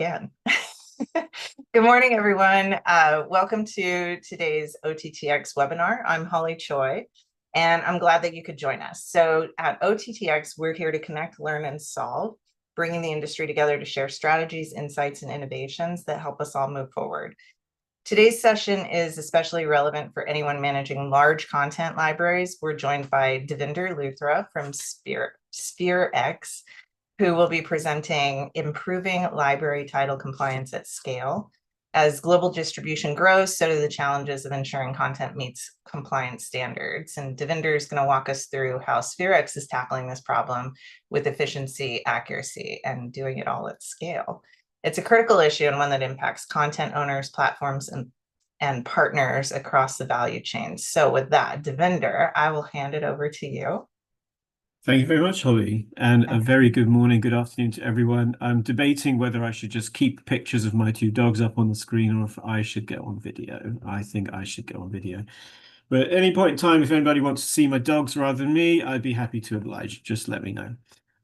Again. Good morning, everyone. Welcome to today's OTT.X webinar. I'm Holly Choi, and I'm glad that you could join us. So at OTT.X, we're here to connect, learn, and solve, bringing the industry together to share strategies, insights, and innovations that help us all move forward. Today's session is especially relevant for anyone managing large content libraries. We're joined by Davinder Luthra from Spherex, who will be presenting Improving Library Title Compliance at Scale. As global distribution grows, so do the challenges of ensuring content meets compliance standards. And Davinder is going to walk us through how Spherex is tackling this problem with efficiency, accuracy, and doing it all at scale. It's a critical issue and one that impacts content owners, platforms, and partners across the value chain. So with that, Davinder, I will hand it over to you. Thank you very much, Holly, and a very good morning, good afternoon to everyone. I'm debating whether I should just keep pictures of my two dogs up on the screen or if I should get on video. I think I should get on video. But at any point in time, if anybody wants to see my dogs rather than me, I'd be happy to oblige. Just let me know.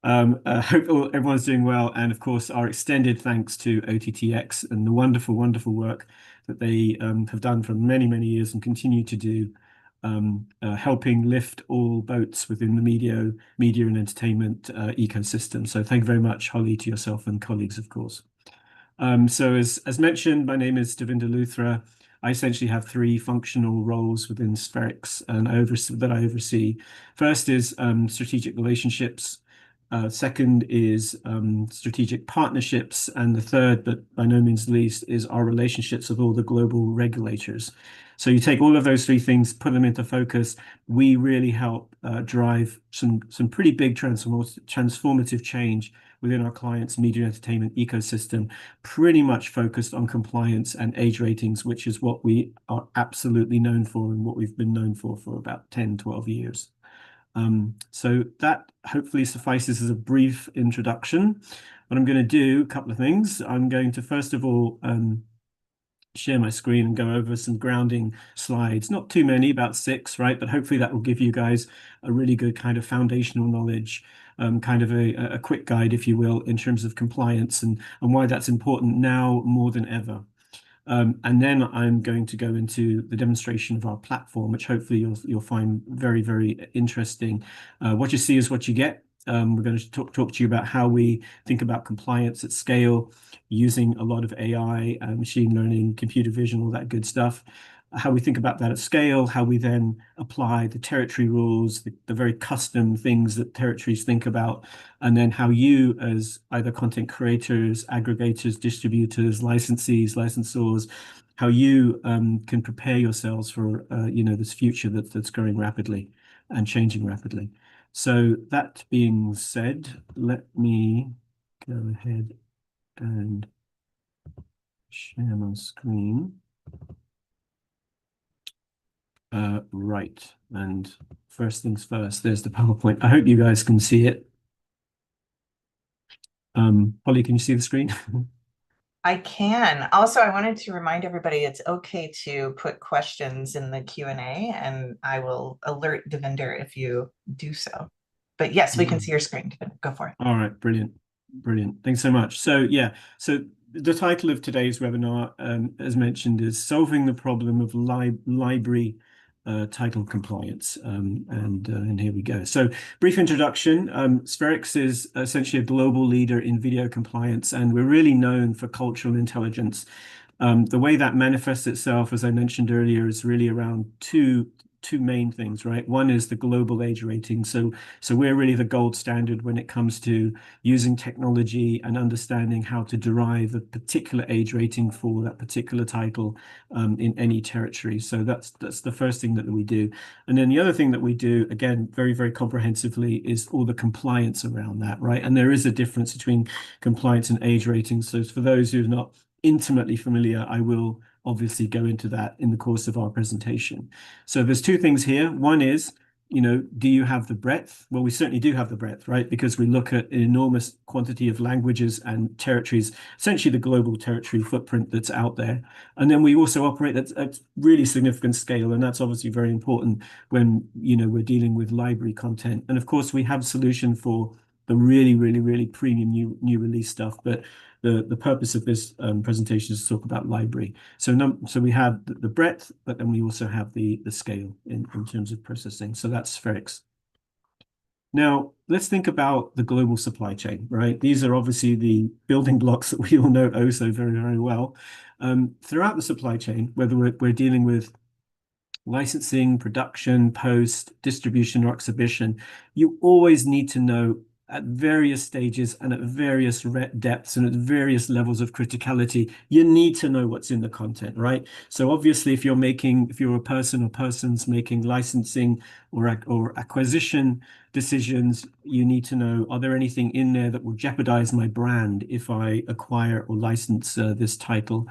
Hope everyone's doing well. And of course, our extended thanks to OTT.X and the wonderful, wonderful work that they have done for many, many years and continue to do. Helping lift all boats within the media and entertainment ecosystem. So thank you very much, Holly, to yourself and colleagues, of course. So as mentioned, my name is Davinder Luthra. I essentially have three functional roles within Spherex and that I oversee. First is strategic relationships. Second is strategic partnerships. And the third, but by no means least, is our relationships with all the global regulators. So you take all of those three things, put them into focus. We really help drive some pretty big transformative change within our clients' media and entertainment ecosystem, pretty much focused on compliance and age ratings, which is what we are absolutely known for and what we've been known for about 10, 12 years. So that hopefully suffices as a brief introduction. What I'm going to do, a couple of things. I'm going to first of all share my screen and go over some grounding slides. Not too many, about 6, right? But hopefully that will give you guys a really good kind of foundational knowledge, kind of a quick guide, if you will, in terms of compliance and why that's important now more than ever. And then I'm going to go into the demonstration of our platform, which hopefully you'll find very, very interesting. What you see is what you get. We're going to talk to you about how we think about compliance at scale using a lot of AI, machine learning, computer vision, all that good stuff. How we think about that at scale, how we then apply the territory rules, the very custom things that territories think about, and then how you as either content creators, aggregators, distributors, licensees, licensors, how you can prepare yourselves for this future that's growing rapidly and changing rapidly. So that being said, let me go ahead and share my screen. Right, and first things first, there's the PowerPoint. I hope you guys can see it. Holly, can you see the screen? I can. Also, I wanted to remind everybody it's okay to put questions in the Q&A, and I will alert Davinder if you do so. But yes, we can see your screen. Go for it. All right, brilliant. Brilliant. Thanks so much. So yeah, so the title of today's webinar, as mentioned, is Solving the Problem of Library Title Compliance. And here we go. So brief introduction. Spherex is essentially a global leader in video compliance, and we're really known for cultural intelligence. The way that manifests itself, as I mentioned earlier, is really around two main things, right? One is the global age rating. So we're really the gold standard when it comes to using technology and understanding how to derive a particular age rating for that particular title in any territory. So that's the first thing that we do. And then the other thing that we do, again, very, very comprehensively, is all the compliance around that, right? And there is a difference between compliance and age rating. So for those who are not intimately familiar, I will obviously go into that in the course of our presentation. So there's two things here. One is, do you have the breadth? Well, we certainly do have the breadth, right? Because we look at an enormous quantity of languages and territories, essentially the global territory footprint that's out there. And then we also operate at really significant scale. And that's obviously very important when, we're dealing with library content. And of course, we have a solution for the really, really, really premium new release stuff. But the purpose of this presentation is to talk about library. So we have the breadth, but then we also have the scale in terms of processing. So that's Spherex. Now, let's think about the global supply chain, right? These are obviously the building blocks that we all know oh so very, very well. Throughout the supply chain, whether we're dealing with licensing, production, post, distribution, or exhibition, you always need to know at various stages and at various depths and at various levels of criticality, you need to know what's in the content, right? So obviously, if you're a person or persons making licensing or acquisition decisions, you need to know, are there anything in there that will jeopardize my brand if I acquire or license this title?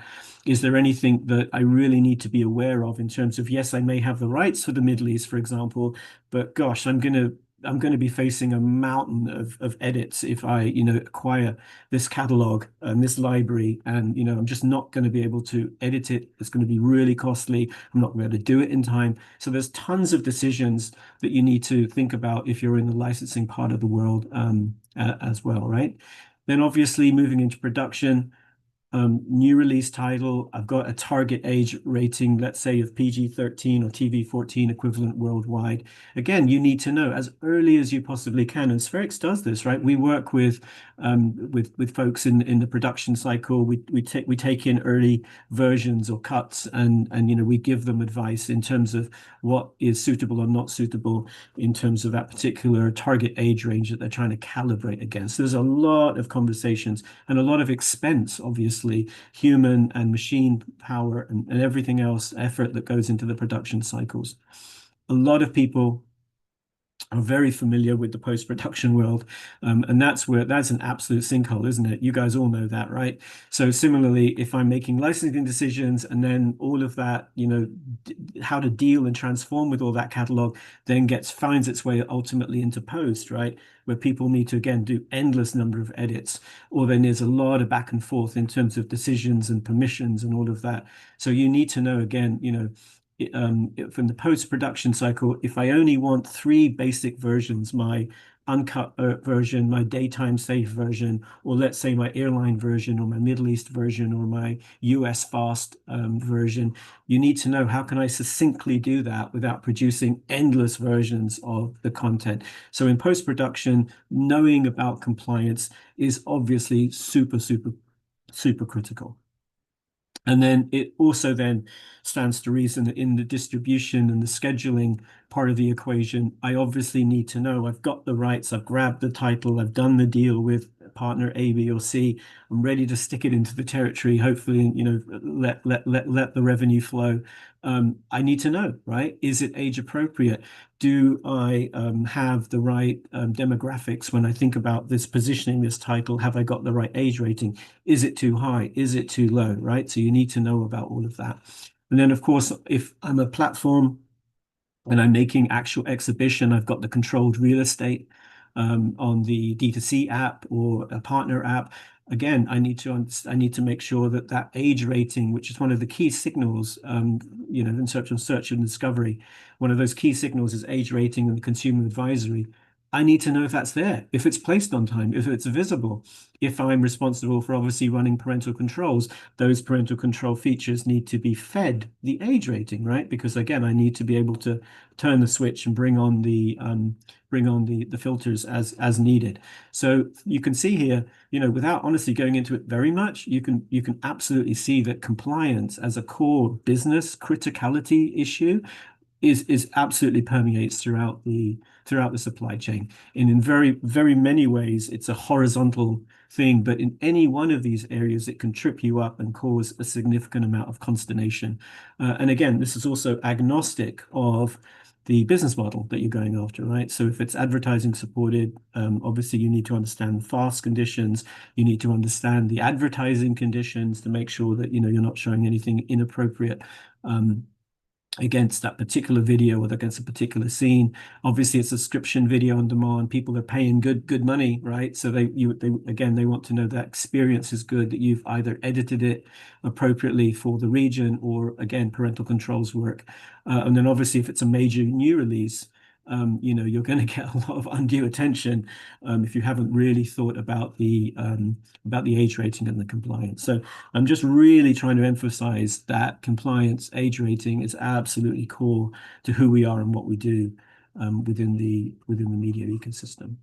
Is there anything that I really need to be aware of in terms of, yes, I may have the rights for the Middle East, for example, but gosh, I'm going to be facing a mountain of edits if I, acquire this catalog and this library, and I'm just not going to be able to edit it. It's going to be really costly. I'm not going to be able to do it in time. So there's tons of decisions that you need to think about if you're in the licensing part of the world as well, right? Then obviously moving into production. New release title, I've got a target age rating, let's say of PG-13 or TV-14 equivalent worldwide. Again, you need to know as early as you possibly can, and Spherex does this, right? We work with folks in the production cycle. We take in early versions or cuts, and we give them advice in terms of what is suitable or not suitable in terms of that particular target age range that they're trying to calibrate against. There's a lot of conversations and a lot of expense, obviously, human and machine power and everything else, effort that goes into the production cycles. A lot of people are very familiar with the post-production world, and that's an absolute sinkhole, isn't it? You guys all know that, right? So similarly, if I'm making licensing decisions and then all of that, how to deal and transform with all that catalog then finds its way ultimately into post, right? Where people need to, again, do endless number of edits, or then there's a lot of back and forth in terms of decisions and permissions and all of that. So you need to know, again, from the post-production cycle, if I only want 3 basic versions, my uncut version, my daytime safe version, or let's say my airline version, or my Middle East version, or my US fast version, you need to know, how can I succinctly do that without producing endless versions of the content? So in post-production, knowing about compliance is obviously super, super, super critical. And then it also then stands to reason that in the distribution and the scheduling part of the equation, I obviously need to know I've got the rights, I've grabbed the title, I've done the deal with partner A, B, or C. I'm ready to stick it into the territory, hopefully, let the revenue flow. I need to know, right? Is it age appropriate? Do I have the right demographics when I think about this positioning, this title? Have I got the right age rating? Is it too high? Is it too low, right? So you need to know about all of that. And then, of course, if I'm a platform and I'm making actual exhibition, I've got the controlled real estate on the D2C app or a partner app. Again, I need to make sure that age rating, which is one of the key signals, in search and discovery, one of those key signals is age rating and consumer advisory. I need to know if that's there, if it's placed on time, if it's visible. If I'm responsible for obviously running parental controls, those parental control features need to be fed the age rating, right? Because again, I need to be able to turn the switch and bring on the filters as needed. So you can see here, without honestly going into it very much, you can absolutely see that compliance as a core business criticality issue is absolutely permeates throughout the supply chain. And in very, very many ways, it's a horizontal thing, but in any one of these areas, it can trip you up and cause a significant amount of consternation. And again, this is also agnostic of the business model that you're going after, right? So if it's advertising supported, obviously you need to understand fast conditions. You need to understand the advertising conditions to make sure that, you're not showing anything inappropriate against that particular video or against a particular scene. Obviously, it's a subscription video on demand. People are paying good money, right? So they want to know that experience is good, that you've either edited it appropriately for the region or again, parental controls work. And then obviously, if it's a major new release, you're going to get a lot of undue attention if you haven't really thought about the age rating and the compliance. So I'm just really trying to emphasize that compliance, age rating is absolutely core to who we are and what we do within the media ecosystem.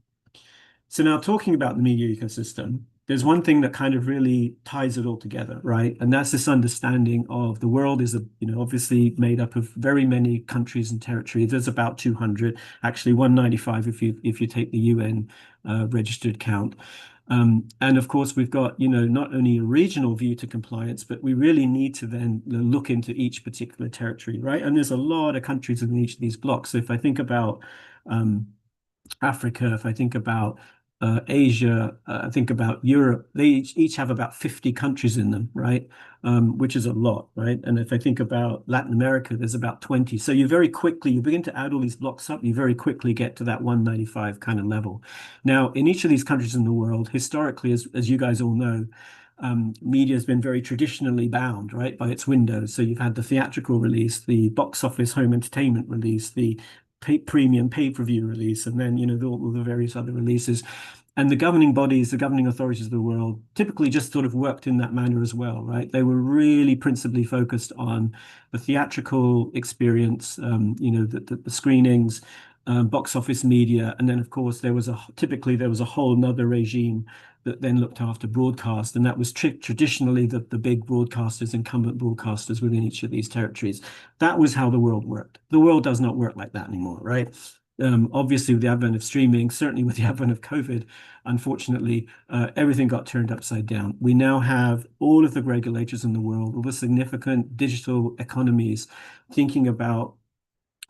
So now talking about the media ecosystem, there's one thing that kind of really ties it all together, right? And that's this understanding of the world is, obviously made up of very many countries and territories. There's about 200, actually 195 if you take the UN registered count. And of course, we've got, not only a regional view to compliance, but we really need to then look into each particular territory, right? And there's a lot of countries in each of these blocks. So if I think about Africa, if I think about Asia, I think about Europe, they each have about 50 countries in them, right? Which is a lot, right? And if I think about Latin America, there's about 20. So you begin to add all these blocks up, you very quickly get to that 195 kind of level. Now, in each of these countries in the world, historically, as you guys all know, media has been very traditionally bound, right, by its windows. So you've had the theatrical release, the box office home entertainment release, the premium pay-per-view release, and then all the various other releases. And the governing bodies, the governing authorities of the world, typically just sort of worked in that manner as well, right? They were really principally focused on the theatrical experience, the screenings, box office media, and then of course there was a whole another regime that then looked after broadcast, and that was traditionally the big broadcasters, incumbent broadcasters within each of these territories. That was how the world worked. The world does not work like that anymore, right? Obviously, with the advent of streaming, certainly with the advent of COVID, unfortunately, everything got turned upside down. We now have all of the regulators in the world, all the significant digital economies thinking about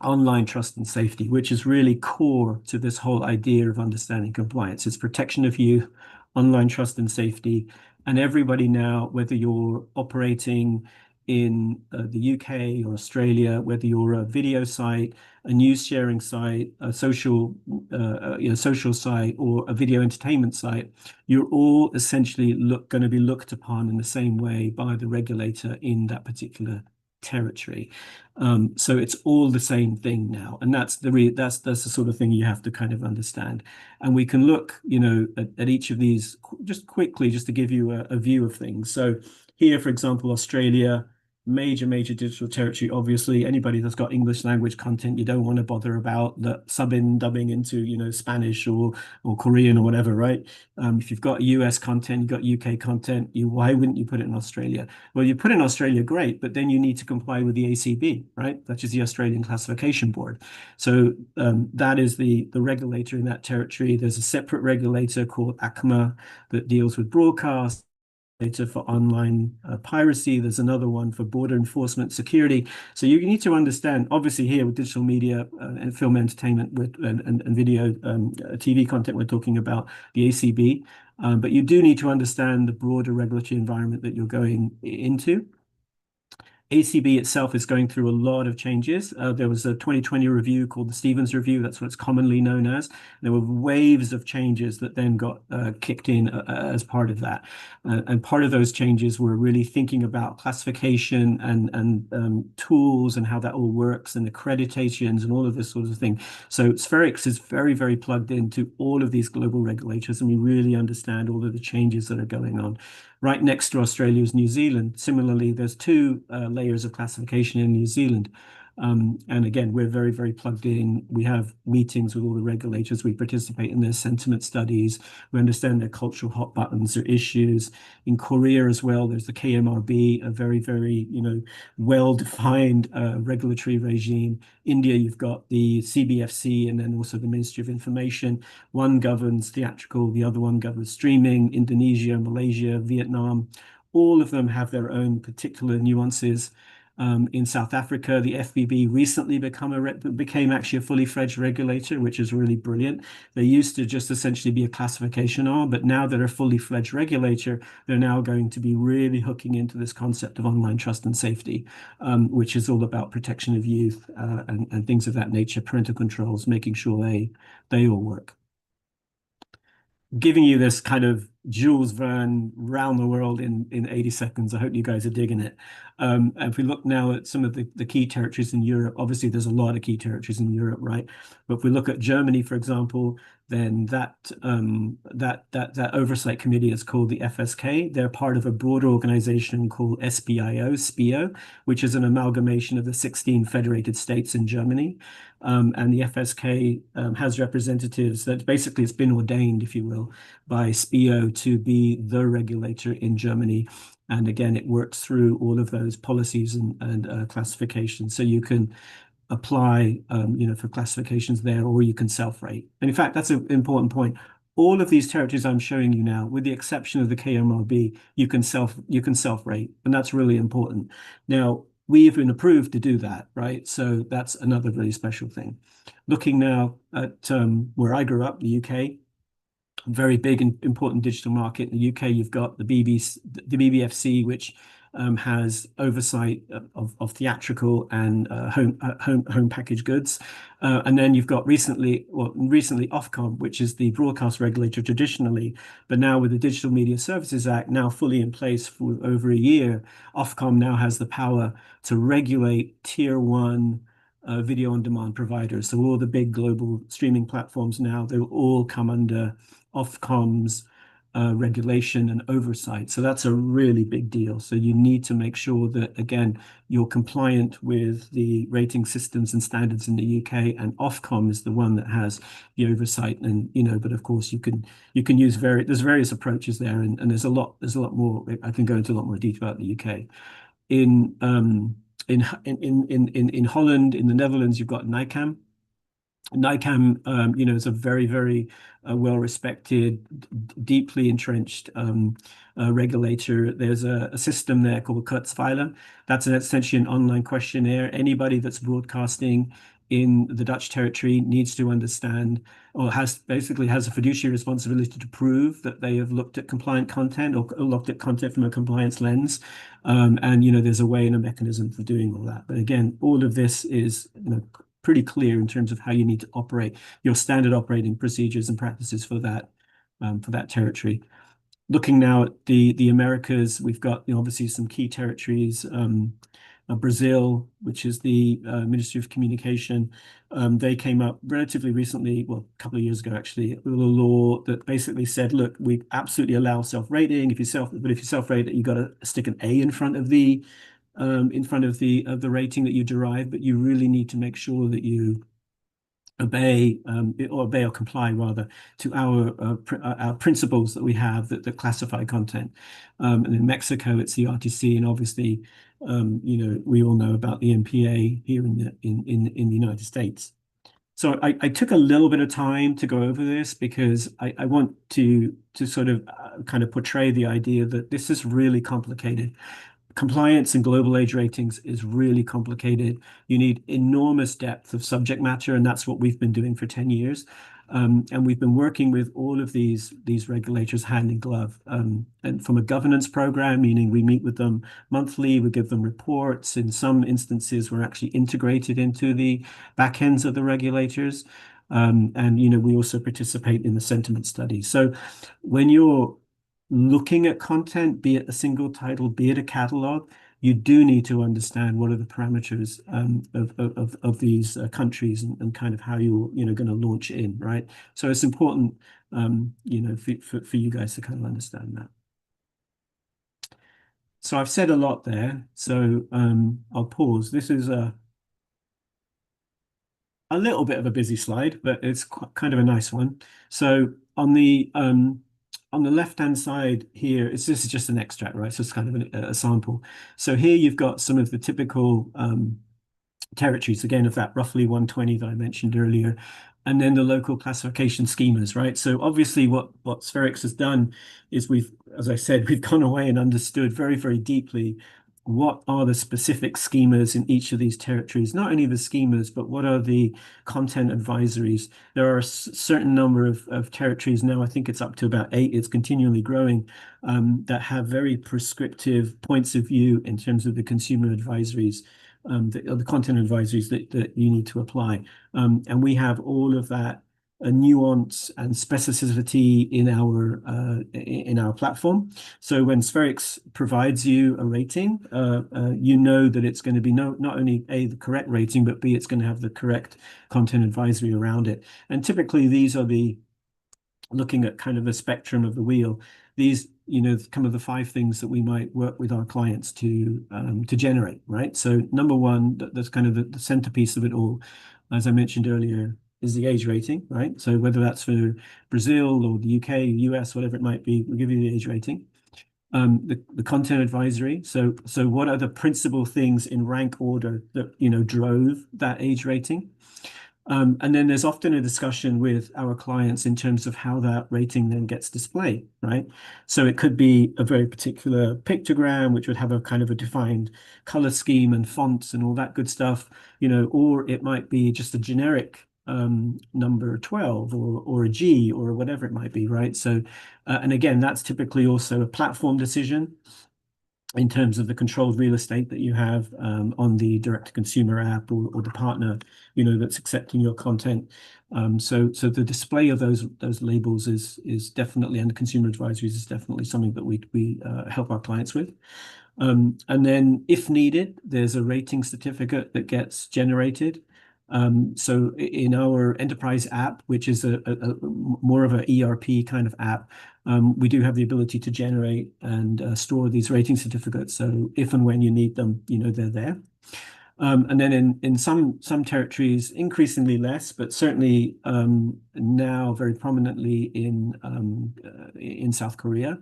online trust and safety, which is really core to this whole idea of understanding compliance. It's protection of youth, online trust and safety. And everybody now, whether you're operating in the UK or Australia, whether you're a video site, a news sharing site, a social site, or a video entertainment site, you're all essentially going to be looked upon in the same way by the regulator in that particular territory. So it's all the same thing now, and that's the sort of thing you have to kind of understand. And we can look, at each of these just quickly, just to give you a view of things. So here, for example, Australia, major digital territory. Obviously, anybody that's got English language content, you don't want to bother about the dubbing into Spanish or Korean or whatever, right? If you've got US content, you've got UK content, why wouldn't you put it in Australia? Well, you put it in Australia, great, but then you need to comply with the ACB, right? That is the Australian Classification Board. So that is the regulator in that territory. There's a separate regulator called ACMA that deals with broadcast for online piracy. There's another one for border enforcement security. So you need to understand, obviously here with digital media and film entertainment and video TV content, we're talking about the ACB. But you do need to understand the broader regulatory environment that you're going into. ACB itself is going through a lot of changes. There was a 2020 review called the Stevens Review. That's what it's commonly known as. There were waves of changes that then got kicked in as part of that. And part of those changes were really thinking about classification and tools and how that all works and accreditations and all of this sort of thing. So Spherex is very, very plugged into all of these global regulators, and we really understand all of the changes that are going on. Right next to Australia is New Zealand. Similarly, there's two layers of classification in New Zealand. And again, we're very, very plugged in. We have meetings with all the regulators. We participate in their sentiment studies. We understand their cultural hot buttons, their issues. In Korea as well, there's the KMRB, a very, very, well-defined regulatory regime. India, you've got the CBFC and then also the Ministry of Information. One governs theatrical, the other one governs streaming. Indonesia, Malaysia, Vietnam, all of them have their own particular nuances. In South Africa, the FBB recently became actually a fully fledged regulator, which is really brilliant. They used to just essentially be a classification arm, but now they're a fully fledged regulator. They're now going to be really hooking into this concept of online trust and safety, which is all about protection of youth and things of that nature, parental controls, making sure they all work. Giving you this kind of Jules Verne round the world in 80 seconds. I hope you guys are digging it. And if we look now at some of the key territories in Europe, obviously there's a lot of key territories in Europe, right? But if we look at Germany, for example, then that oversight committee is called the FSK. They're part of a broader organization called SPIO, which is an amalgamation of the 16 federated states in Germany. And the FSK has representatives that basically it's been ordained, if you will, by SPIO to be the regulator in Germany. And again, it works through all of those policies and classifications. So you can apply, for classifications there, or you can self-rate. And in fact, that's an important point. All of these territories I'm showing you now, with the exception of the KMRB, you can self-rate, and that's really important. Now, we've been approved to do that, right? So that's another really special thing. Looking now at where I grew up, the UK, very big and important digital market. In the UK, you've got the BBFC, which has oversight of theatrical and home packaged goods, and then you've got recently Ofcom, which is the broadcast regulator traditionally, but now with the Digital Media Services Act now fully in place for over a year, Ofcom now has the power to regulate tier one video on demand providers. So all the big global streaming platforms now, they will all come under Ofcom's regulation and oversight. So that's a really big deal. So you need to make sure that, again, you're compliant with the rating systems and standards in the UK, and Ofcom is the one that has the oversight. And, but of course you can use there's various approaches there, and there's a lot more. I can go into a lot more detail about the UK. In Holland, in the Netherlands, you've got NICAM. NICAM, is a very, very well-respected, deeply entrenched regulator. There's a system there called Kurzweiler. That's essentially an online questionnaire. Anybody that's broadcasting in the Dutch territory needs to understand, or has a fiduciary responsibility to prove that they have looked at compliant content or looked at content from a compliance lens. And there's a way and a mechanism for doing all that. But again, all of this is pretty clear in terms of how you need to operate your standard operating procedures and practices for that territory. Looking now at the Americas, we've got obviously some key territories. Brazil, which is the Ministry of Communication, they came up relatively recently, well, a couple of years ago actually, with a law that basically said, look, we absolutely allow self-rating. But if you self-rate it, you got to stick an A in front of the rating that you derive, but you really need to make sure that you obey or comply rather to our principles that we have that classify content. And in Mexico, it's the RTC, and obviously, we all know about the MPA here in the United States. So I took a little bit of time to go over this because I want to sort of kind of portray the idea that this is really complicated. Compliance and global age ratings is really complicated. You need enormous depth of subject matter, and that's what we've been doing for 10 years. And we've been working with all of these regulators hand in glove. And from a governance program, meaning we meet with them monthly, we give them reports. In some instances, we're actually integrated into the back ends of the regulators. And we also participate in the sentiment study. So when you're looking at content, be it a single title, be it a catalog, you do need to understand what are the parameters of these countries and kind of how you're going to launch in, right? So it's important, for you guys to kind of understand that. So I've said a lot there, so I'll pause. This is a little bit of a busy slide, but it's kind of a nice one. So on the left-hand side here, this is just an extract, right? So it's kind of a sample. So here you've got some of the typical territories, again, of that roughly 120 that I mentioned earlier, and then the local classification schemas, right? So obviously what Spherex has done is as I said, we've gone away and understood very, very deeply what are the specific schemas in each of these territories, not only the schemas, but what are the content advisories. There are a certain number of territories now, I think it's up to about 8, it's continually growing, that have very prescriptive points of view in terms of the consumer advisories, the content advisories that you need to apply. And we have all of that nuance and specificity in our platform. So when Spherex provides you a rating, you know that it's going to be not only A, the correct rating, but B, it's going to have the correct content advisory around it. And typically these are looking at kind of the spectrum of the wheel. These, kind of the 5 things that we might work with our clients to generate, right? So number one, that's kind of the centerpiece of it all, as I mentioned earlier, is the age rating, right? So whether that's for Brazil or the UK, US, whatever it might be, we'll give you the age rating. The content advisory. So what are the principal things in rank order that drove that age rating? And then there's often a discussion with our clients in terms of how that rating then gets displayed, right? So it could be a very particular pictogram, which would have a kind of a defined color scheme and fonts and all that good stuff, or it might be just a generic number 12 or a G or whatever it might be, right? So, and again, that's typically also a platform decision in terms of the controlled real estate that you have on the direct-to-consumer app or the partner, that's accepting your content. So the display of those labels is definitely, and the consumer advisories is definitely something that we help our clients with. And then, if needed, there's a rating certificate that gets generated. So in our enterprise app, which is a more of an ERP kind of app, we do have the ability to generate and store these rating certificates. So if and when you need them, they're there. And then in some territories, increasingly less, but certainly now very prominently in South Korea,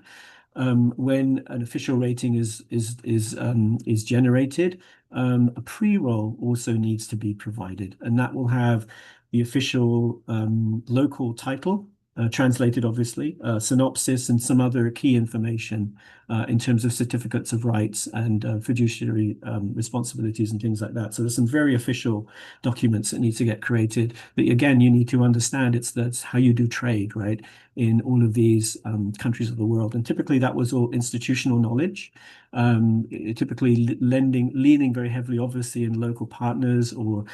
when an official rating is generated, a pre-roll also needs to be provided, and that will have the official local title, translated obviously, synopsis, and some other key information in terms of certificates of rights and fiduciary responsibilities and things like that. So there's some very official documents that need to get created. But again, you need to understand that's how you do trade, right, in all of these countries of the world. And typically that was all institutional knowledge, typically leaning very heavily, obviously, in local partners or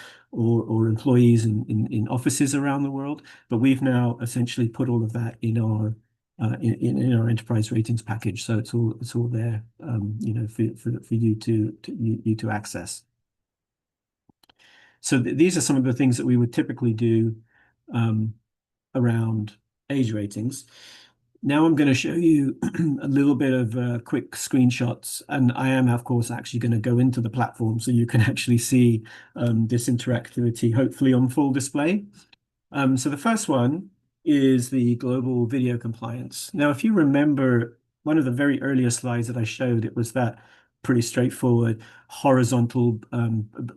employees in offices around the world. But we've now essentially put all of that in our enterprise ratings package, so it's all there, for you to access. So these are some of the things that we would typically do around age ratings. Now I'm going to show you a little bit of quick screenshots, and I am, of course, actually going to go into the platform so you can actually see this interactivity, hopefully on full display. So the first one is the global video compliance. Now, if you remember one of the very earliest slides that I showed, it was that pretty straightforward horizontal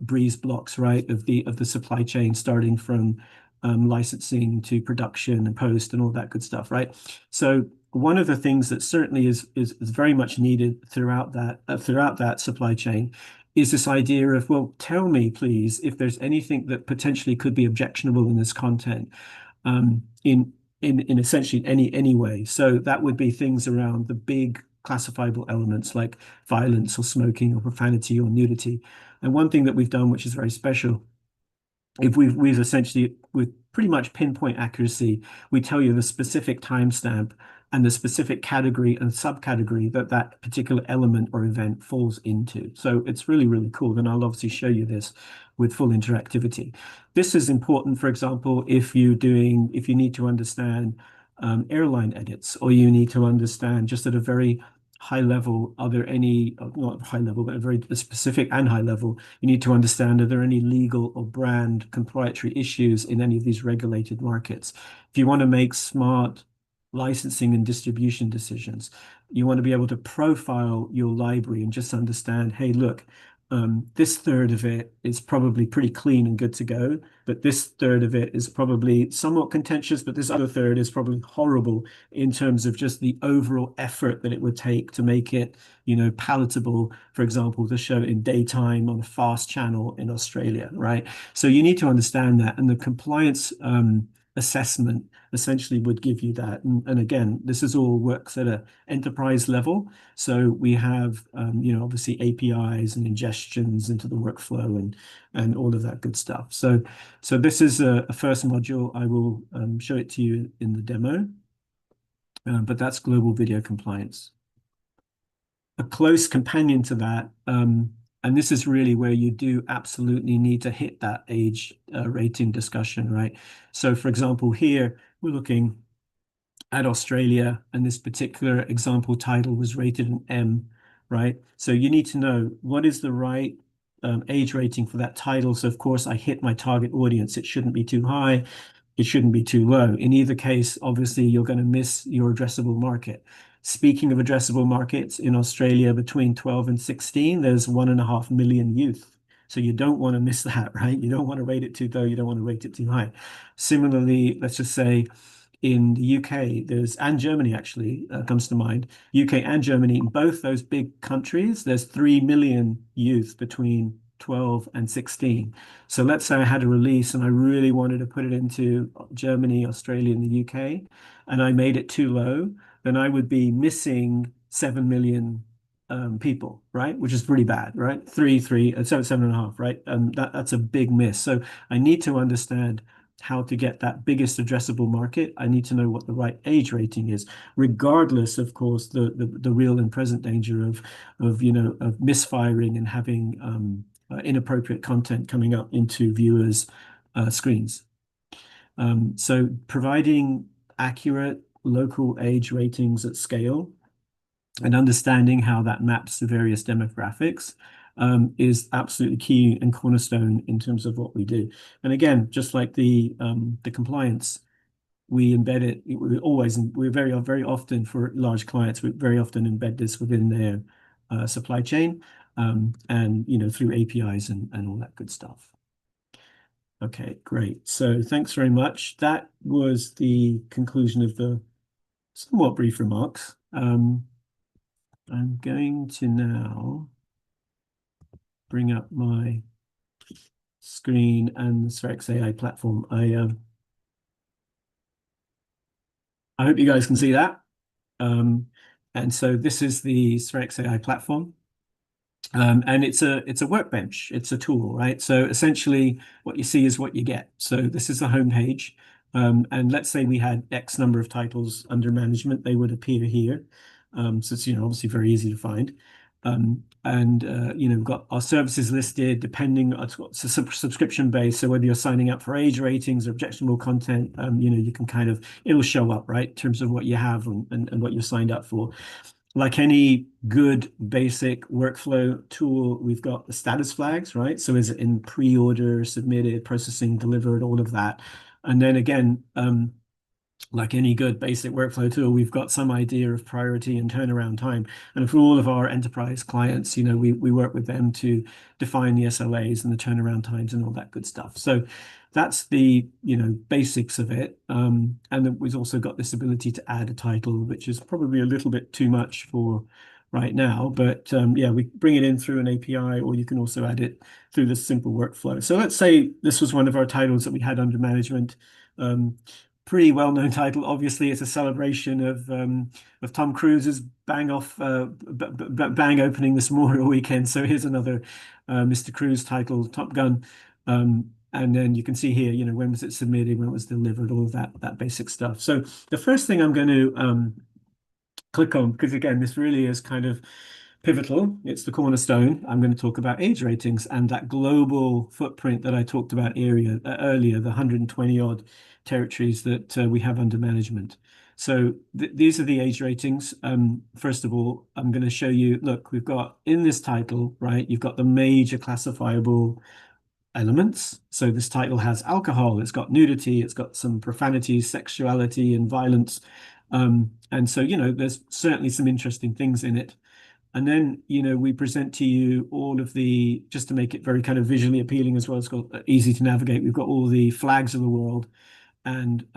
breeze blocks, right, of the supply chain, starting from licensing to production and post and all that good stuff, right? So one of the things that certainly is very much needed throughout that supply chain is this idea of, well, tell me, please, if there's anything that potentially could be objectionable in this content, in essentially any way. So that would be things around the big classifiable elements like violence or smoking or profanity or nudity. And one thing that we've done, which is very special, if we've essentially, with pretty much pinpoint accuracy, we tell you the specific timestamp and the specific category and subcategory that particular element or event falls into. So it's really, really cool. And I'll obviously show you this with full interactivity. This is important, for example, if you need to understand airline edits, or you need to understand just at a very high level, are there any, not high level, but a very specific and high level, you need to understand, are there any legal or brand proprietary issues in any of these regulated markets? If you want to make smart licensing and distribution decisions, you want to be able to profile your library and just understand, hey, look, this third of it is probably pretty clean and good to go, but this third of it is probably somewhat contentious, but this other third is probably horrible in terms of just the overall effort that it would take to make it, palatable, for example, to show it in daytime on a fast channel in Australia, right? So you need to understand that, and the compliance assessment essentially would give you that. And again, this is all works at an enterprise level. So we have, obviously APIs and ingestions into the workflow and all of that good stuff. So this is a first module. I will show it to you in the demo, but that's global video compliance. A close companion to that, and this is really where you do absolutely need to hit that age rating discussion, right? So for example, here we're looking at Australia, and this particular example title was rated an M, right? So you need to know what is the right age rating for that title. So of course I hit my target audience. It shouldn't be too high. It shouldn't be too low. In either case, obviously you're going to miss your addressable market. Speaking of addressable markets, in Australia between 12 and 16, there's 1.5 million youth. So you don't want to miss that, right? You don't want to rate it too low. You don't want to rate it too high. Similarly, let's just say in the UK, and Germany actually comes to mind. UK and Germany, in both those big countries, there's 3 million youth between 12 and 16. So let's say I had a release and I really wanted to put it into Germany, Australia, and the UK, and I made it too low, then I would be missing 7 million people, right? Which is pretty bad, right? 7.5, right? That's a big miss. So I need to understand how to get that biggest addressable market. I need to know what the right age rating is, regardless, of course, the real and present danger of misfiring and having inappropriate content coming up into viewers' screens. So providing accurate local age ratings at scale and understanding how that maps to various demographics is absolutely key and cornerstone in terms of what we do. And again, just like the compliance, we embed it. We're very often for large clients. We very often embed this within their supply chain, and through APIs and all that good stuff. Okay, great. So thanks very much. That was the conclusion of the somewhat brief remarks. I'm going to now bring up my screen and the Spherex AI platform. I hope you guys can see that. And so this is the Spherex AI platform. And it's a workbench. It's a tool, right? So essentially what you see is what you get. So this is the home page. And let's say we had X number of titles under management, they would appear here. So it's obviously very easy to find. We've got our services listed depending on it's a subscription base. So whether you're signing up for age ratings or objectionable content, you can it'll show up, right, in terms of what you have and what you're signed up for. Like any good basic workflow tool, we've got the status flags, right? So is it in pre-order, submitted, processing, delivered, all of that. And then again, like any good basic workflow tool, we've got some idea of priority and turnaround time. And for all of our enterprise clients, we work with them to define the SLAs and the turnaround times and all that good stuff. So that's the basics of it. And then we've also got this ability to add a title, which is probably a little bit too much for right now. But yeah, we bring it in through an API, or you can also add it through this simple workflow. So let's say this was one of our titles that we had under management. Pretty well-known title. Obviously, it's a celebration of Tom Cruise's bang opening this Memorial weekend. So here's another Mr. Cruise title, Top Gun. And then you can see here, when was it submitted, when it was delivered, all of that basic stuff. So the first thing I'm going to click on, because again, this really is kind of pivotal. It's the cornerstone. I'm going to talk about age ratings and that global footprint that I talked about earlier, the 120 odd territories that we have under management. So these are the age ratings. First of all, I'm going to show you, look, we've got in this title, right, you've got the major classifiable elements. So this title has alcohol, it's got nudity, it's got some profanity, sexuality, and violence. And so, there's certainly some interesting things in it. And then, we present to you all of the, just to make it very kind of visually appealing as well, it's got easy to navigate. We've got all the flags of the world and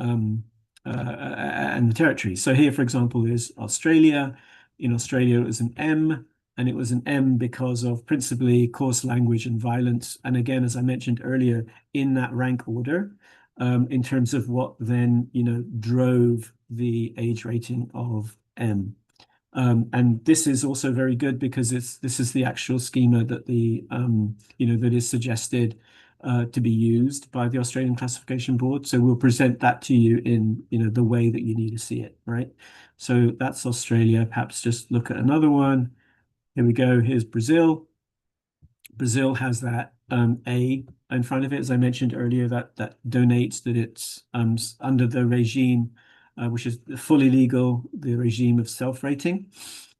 the territories. So here, for example, is Australia. In Australia, it was an M, and it was an M because of principally coarse language and violence. And again, as I mentioned earlier, in that rank order. in terms of what then, drove the age rating of M. And this is also very good because this is the actual schema that that is suggested to be used by the Australian Classification Board. So we'll present that to you in the way that you need to see it, right? So that's Australia. Perhaps just look at another one. Here we go. Here's Brazil. Brazil has that A in front of it, as I mentioned earlier, that donates that it's under the regime, which is fully legal, the regime of self-rating.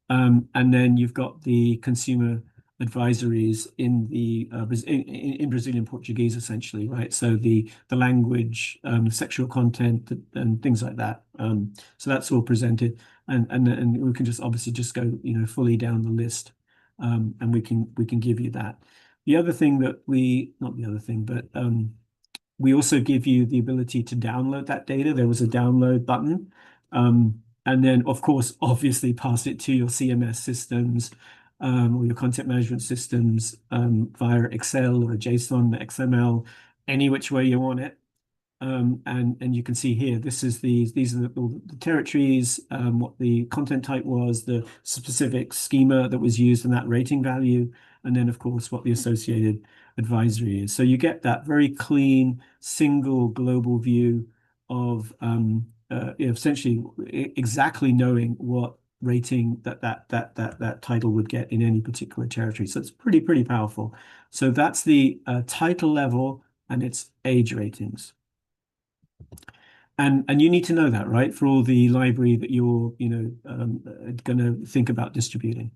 And then you've got the consumer advisories in the in Brazilian Portuguese, essentially, right? So the language, sexual content, and things like that. So that's all presented, and we can just obviously just go fully down the list, and we can give you that. The other thing that not the other thing, but we also give you the ability to download that data. There was a download button. And then, of course, obviously pass it to your CMS systems or your content management systems via Excel or a JSON, XML, any which way you want it. And you can see here, these are all the territories, what the content type was, the specific schema that was used in that rating value, and then, of course, what the associated advisory is. So you get that very clean, single global view of essentially exactly knowing what rating that title would get in any particular territory. So it's pretty powerful. So that's the title level and its age ratings. And you need to know that, right, for all the library that you're going to think about distributing.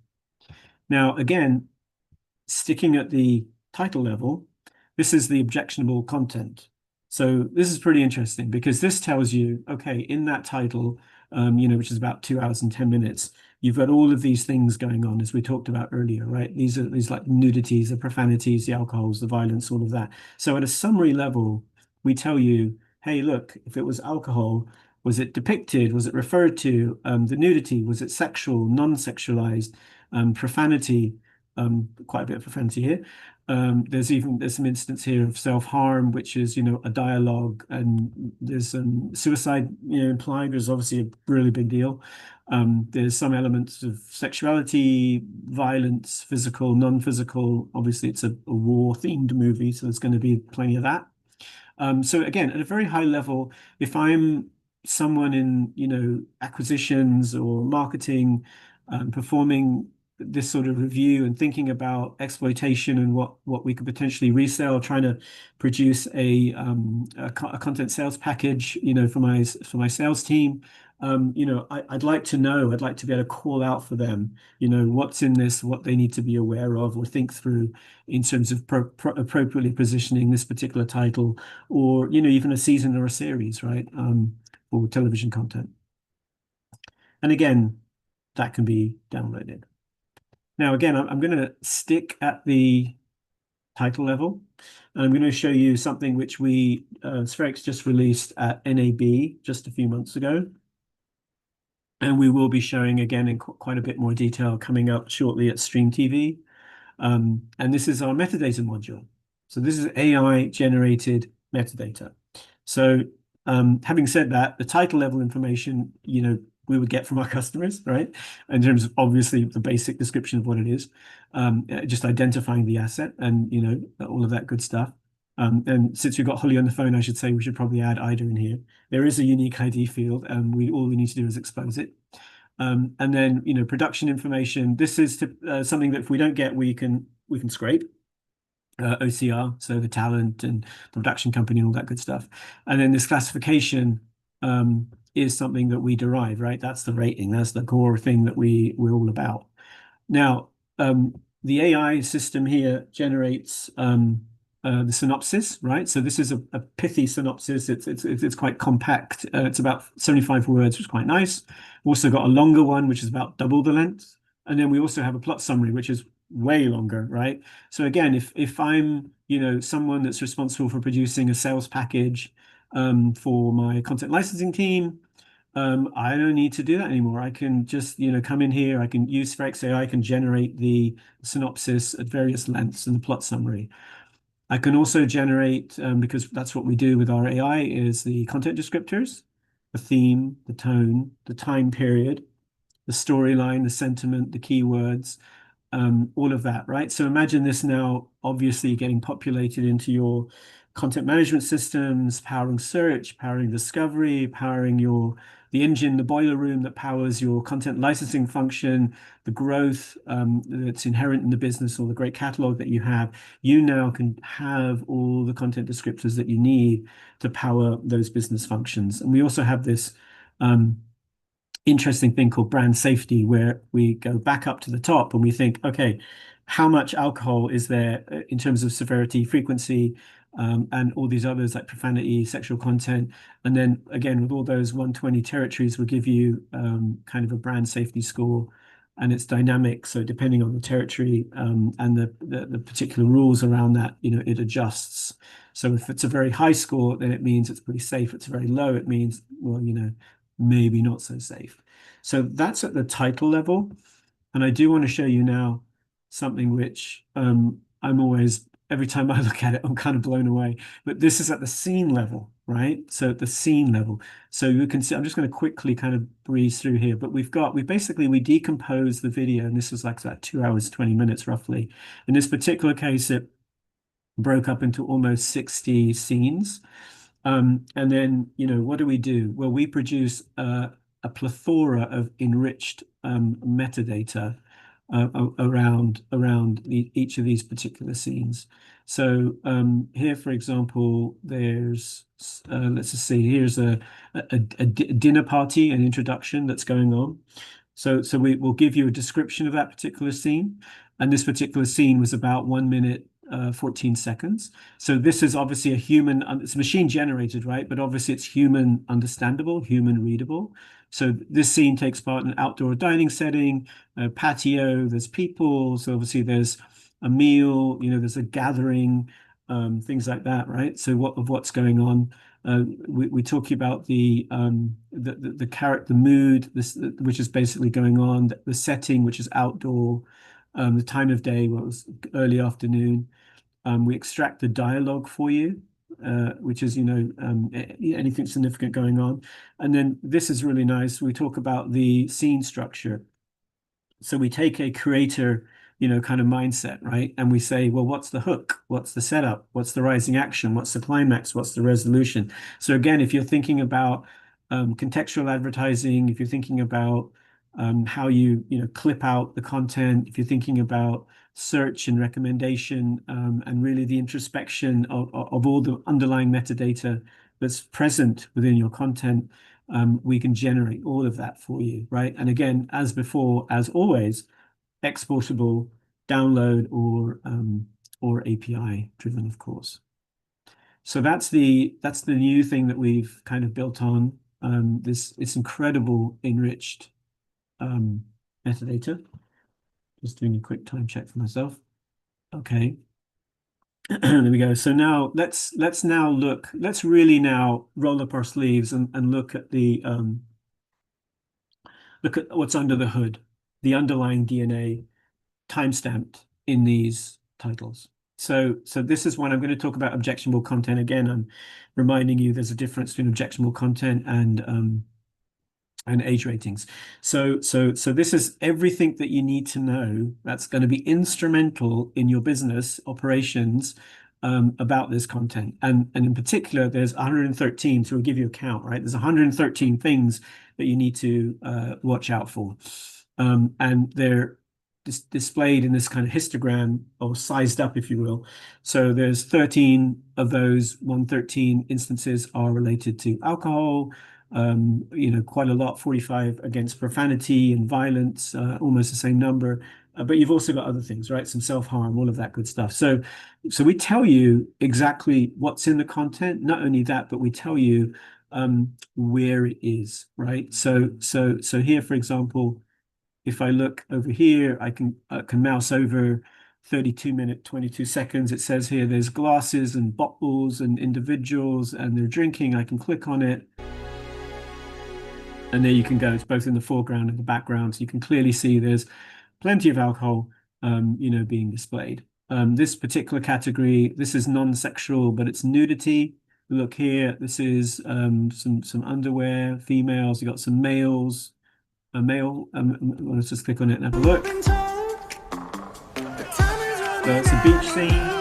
Now, again, sticking at the title level, this is the objectionable content. So this is pretty interesting because this tells you, okay, in that title, which is about 2 hours and 10 minutes, you've got all of these things going on, as we talked about earlier, right? These like nudities, the profanities, the alcohols, the violence, all of that. So at a summary level, we tell you, hey, look, if it was alcohol, was it depicted? Was it referred to? The nudity, was it sexual, non-sexualized, profanity? Quite a bit of profanity here. There's some instance here of self-harm, which is a dialogue, and there's suicide implied, which is obviously a really big deal. There's some elements of sexuality, violence, physical, non-physical. Obviously, it's a war-themed movie, so there's going to be plenty of that. So again, at a very high level, if I'm someone in acquisitions or marketing, performing this sort of review and thinking about exploitation and what we could potentially resell, trying to produce a content sales package, for my sales team. I'd like to know, I'd like to be able to call out for them, what's in this, what they need to be aware of or think through in terms of appropriately positioning this particular title, or even a season or a series, right? For television content. And again, that can be downloaded. Now, again, I'm going to stick at the title level, and I'm going to show you something which Spherex just released at NAB just a few months ago. And we will be showing again in quite a bit more detail coming up shortly at Stream TV. And this is our metadata module. So this is AI generated metadata. So having said that, the title level information, we would get from our customers, right? In terms of obviously the basic description of what it is, just identifying the asset and, all of that good stuff. And since we've got Holly on the phone, I should say we should probably add IDA in here. There is a unique ID field, and all we need to do is expose it. And then, production information. This is something that if we don't get, we can scrape. OCR, so the talent and the production company and all that good stuff. And then this classification is something that we derive, right? That's the rating. That's the core thing that we're all about. Now, the AI system here generates the synopsis, right? So this is a pithy synopsis. It's quite compact. It's about 75 words, which is quite nice. We've also got a longer one, which is about double the length. And then we also have a plot summary, which is way longer, right? So again, if I'm someone that's responsible for producing a sales package for my content licensing team, I don't need to do that anymore. I can just come in here, I can use Spherex AI, I can generate the synopsis at various lengths and the plot summary. I can also generate, because that's what we do with our AI, is the content descriptors, the theme, the tone, the time period, the storyline, the sentiment, the keywords, all of that, right? So imagine this now obviously getting populated into your content management systems, powering search, powering discovery, powering the engine, the boiler room that powers your content licensing function, the growth that's inherent in the business, or the great catalog that you have. You now can have all the content descriptors that you need to power those business functions. And we also have this interesting thing called brand safety, where we go back up to the top and we think, okay, how much alcohol is there in terms of severity, frequency, and all these others like profanity, sexual content. And then again, with all those 120 territories, we'll give you kind of a brand safety score, and it's dynamic. So depending on the territory and the particular rules around that, it adjusts. So if it's a very high score, then it means it's pretty safe. If it's very low, it means, well, maybe not so safe. So that's at the title level. And I do want to show you now something which I'm always, every time I look at it, I'm kind of blown away. But this is at the scene level, right? So at the scene level. So you can see, I'm just going to quickly kind of breeze through here, but we decompose the video, and this is like that 2 hours, 20 minutes roughly. In this particular case, it broke up into almost 60 scenes. And then, what do we do? Well, we produce a plethora of enriched metadata around each of these particular scenes. So here, for example, there's let's just see. Here's a dinner party, an introduction that's going on. So we will give you a description of that particular scene, and this particular scene was about 1 minute 14 seconds. So this is obviously it's machine generated, right? But obviously it's human understandable, human readable. So this scene takes part in an outdoor dining setting, a patio, there's people. So obviously there's a meal, there's a gathering, things like that, right? So what's going on? We talk about the character, the mood, which is basically going on, the setting, which is outdoor, the time of day, well, it was early afternoon. We extract the dialogue for you, which is, anything significant going on. And then this is really nice. We talk about the scene structure. So we take a creator, kind of mindset, right? And we say, well, what's the hook? What's the setup? What's the rising action? What's the climax? What's the resolution? So again, if you're thinking about contextual advertising, if you're thinking about how you clip out the content, if you're thinking about search and recommendation, and really the introspection of all the underlying metadata that's present within your content, we can generate all of that for you, right? And again, as before, as always, exportable, download, or API driven, of course. So that's the new thing that we've kind of built on this incredible enriched metadata. Just doing a quick time check for myself. Okay. There we go. So now let's really now roll up our sleeves and look at what's under the hood, the underlying DNA timestamped in these titles. So this is when I'm going to talk about objectionable content. Again, I'm reminding you there's a difference between objectionable content and age ratings. So this is everything that you need to know that's going to be instrumental in your business operations about this content. And in particular, there's 113, so we'll give you a count, right? There's 113 things that you need to watch out for. And they're displayed in this kind of histogram, or sized up, if you will. So there's 13 of those 113 instances are related to alcohol, quite a lot, 45 against profanity and violence, almost the same number. But you've also got other things, right? Some self-harm, all of that good stuff. So we tell you exactly what's in the content. Not only that, but we tell you where it is, right? So here, for example, if I look over here, I can mouse over 32 minutes, 22 seconds. It says here there's glasses and bottles and individuals and they're drinking. I can click on it. And there you can go. It's both in the foreground and the background. So you can clearly see there's plenty of alcohol, being displayed. This particular category, this is non-sexual, but it's nudity. Look here, this is some underwear, females. You got some males, a male. Let's just click on it and have a look. So it's a beach scene.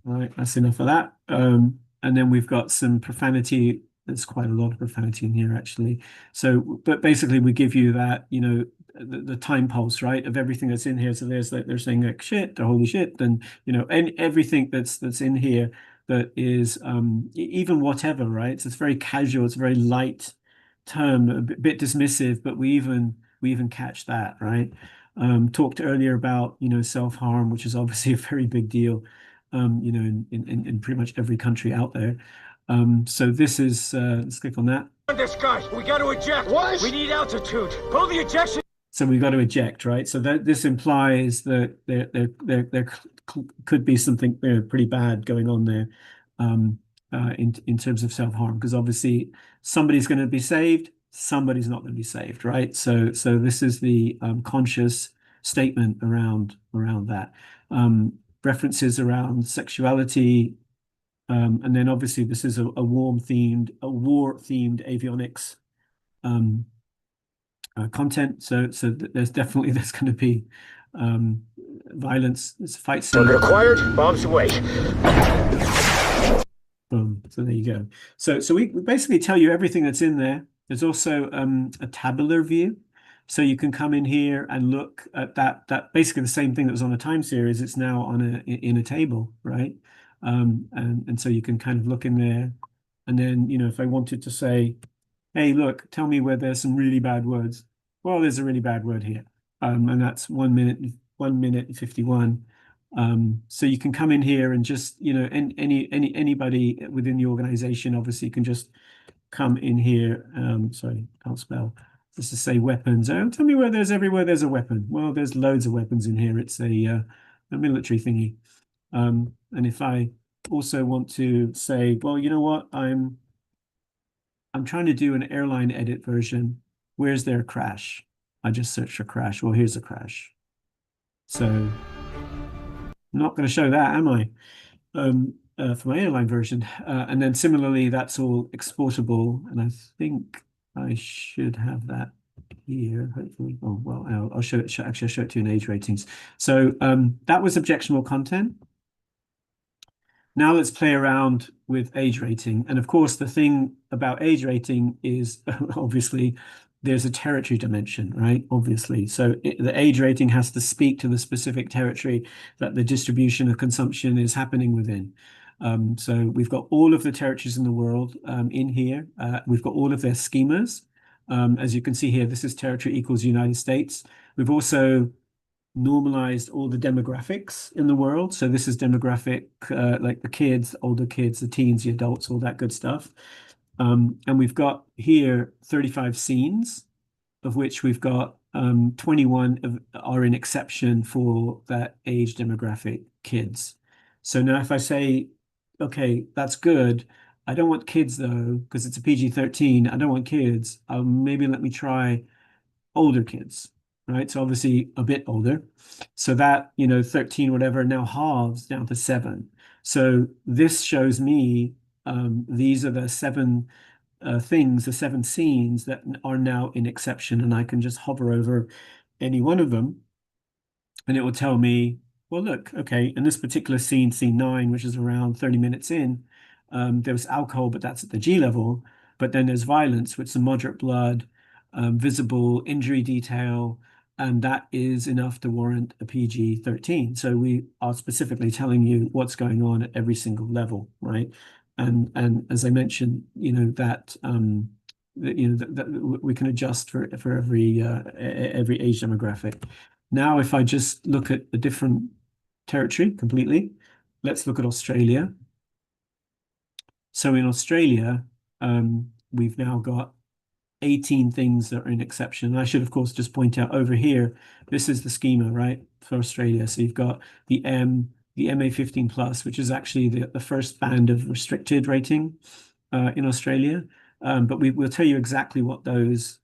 Right, that's enough of that. And then we've got some profanity. There's quite a lot of profanity in here, actually. So, but basically, we give you that, the time pulse, right, of everything that's in here. So there's like they're saying like shit or holy shit, and and everything that's in here that is even whatever, right? So it's very casual. It's a very light term, a bit dismissive, but we even catch that, right? Talked earlier about self-harm, which is obviously a very big deal. In pretty much every country out there. So this is, let's click on that. This guy, we got to eject. What? We need altitude. Pull the ejection. So we got to eject, right? So that this implies that there could be something pretty bad going on there in terms of self-harm, because obviously somebody's going to be saved, somebody's not going to be saved, right? So this is the conscious statement around that. References around sexuality, and then obviously this is a war-themed avionics content. So there's going to be violence. It's a fight scene. Target acquired. Bombs away. Boom. So there you go. So we basically tell you everything that's in there. There's also a tabular view. So you can come in here and look at that basically the same thing that was on a time series. It's now on in a table, right? And so you can kind of look in there, and then if I wanted to say, hey, look, tell me where there's some really bad words. Well, there's a really bad word here, and that's 1 minute and 51. So you can come in here and just anybody within the organization obviously can just come in here. Sorry, can't spell. Just to say weapons. Oh, tell me where everywhere there's a weapon. Well, there's loads of weapons in here. It's a military thingy. And if I also want to say, well, you know what, I'm trying to do an airline edit version. Where's their crash? I just search for crash. Well, here's a crash. So I'm not going to show that, am I? For my airline version. And then similarly, that's all exportable. And I think I should have that here, hopefully. Oh, well, I'll show it. Actually, I'll show it to you in age ratings. So that was objectionable content. Now let's play around with age rating. And of course, the thing about age rating is obviously there's a territory dimension, right? Obviously. So the age rating has to speak to the specific territory that the distribution of consumption is happening within. So we've got all of the territories in the world in here. We've got all of their schemas. As you can see here, this is territory equals United States. We've also normalized all the demographics in the world. So this is demographic, like the kids, older kids, the teens, the adults, all that good stuff. And we've got here 35 scenes, of which we've got 21 are in exception for that age demographic, kids. So now if I say, okay, that's good. I don't want kids though, because it's a PG-13. I don't want kids. Maybe let me try older kids, right? So obviously a bit older. So that, 13, whatever, now halves down to 7. So this shows me these are the 7 things, the 7 scenes that are now in exception. And I can just hover over any one of them and it will tell me, well, look, okay, in this particular scene, scene 9, which is around 30 minutes in, there was alcohol, but that's at the G level. But then there's violence with some moderate blood, visible injury detail, and that is enough to warrant a PG-13. So we are specifically telling you what's going on at every single level, right? And as I mentioned, that we can adjust for every age demographic. Now, if I just look at a different territory completely, let's look at Australia. So in Australia, we've now got 18 things that are in exception. And I should, of course, just point out over here, this is the schema, right, for Australia. So you've got the MA15 plus, which is actually the first band of restricted rating in Australia. But we'll tell you exactly what those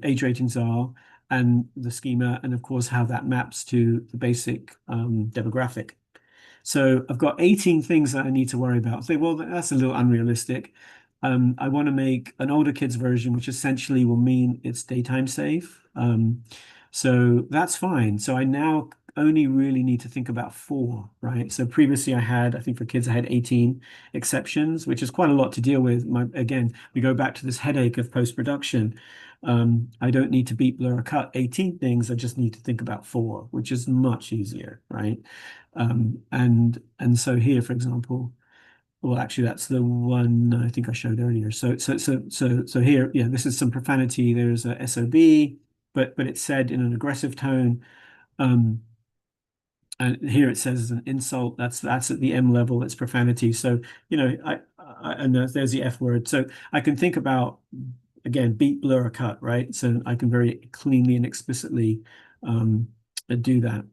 age ratings are. and the schema, and of course how that maps to the basic demographic. So I've got 18 things that I need to worry about. Say, well, that's a little unrealistic. I want to make an older kids version, which essentially will mean it's daytime safe. So that's fine. So I now only really need to think about 4, right? So previously I think for kids I had 18 exceptions, which is quite a lot to deal with. Again, we go back to this headache of post-production. I don't need to beat, blur, or cut 18 things. I just need to think about 4, which is much easier, right? And so here, for example, well, actually, that's the one I think I showed earlier. So here, yeah, this is some profanity. There's a SOB, but it's said in an aggressive tone. And here it says an insult. That's at the M level. It's profanity. So and there's the F word. So I can think about, again, beat, blur, or cut, right? So I can very cleanly and explicitly do that.